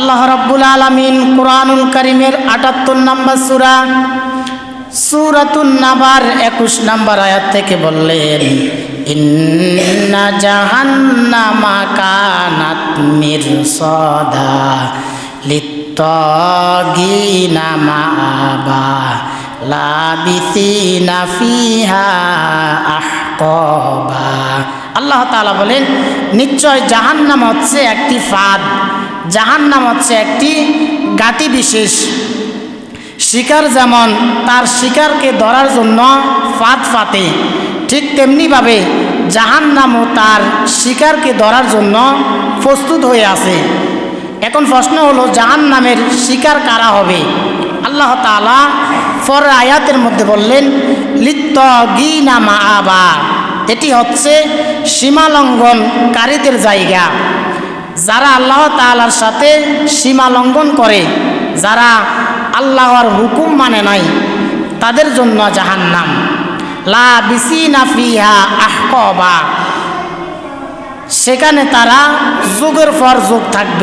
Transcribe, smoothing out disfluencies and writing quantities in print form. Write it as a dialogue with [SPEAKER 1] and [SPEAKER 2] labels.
[SPEAKER 1] আল্লাহ রাব্বুল আলামিন কুরআনুল কারীমের ৭৮ নম্বর সূরা সূরাতুন নাবার ২১ নম্বর আয়াত থেকে বললেন, ইন্না জাহান্নামা কানাত মিরসাদা লিত্তাগিনা মাআবা লাবিসিনা ফিহা আহকাবা। আল্লাহ তাআলা বলেন, নিশ্চয় জাহান্নাম হচ্ছে একটি ফাঁদ, জাহান্নাম হচ্ছে একটি গাতি বিশেষ। শিকার যেমন তার শিকারকে ধরার জন্য ফাঁদ পাতে, ঠিক তেমনিভাবে জাহান্নামও তার শিকারকে ধরার জন্য প্রস্তুত হয়ে আছে। এখন প্রশ্ন হলো, জাহান্নামের শিকার কারা হবে? আল্লাহ তাআলা পরের আয়াতের মধ্যে বললেন, লিত্তাগিনা মাআবা, এটি হচ্ছে সীমালঙ্ঘনকারীদের জায়গা। যারা আল্লাহ তাআলার সাথে সীমালঙ্ঘন করে, যারা আল্লাহর হুকুম মানে নাই, তাদের জন্য জাহান্নাম। লাবিসিনা ফিহা আহকাবা, সেখানে তারা যুগের পর যুগ থাকবে।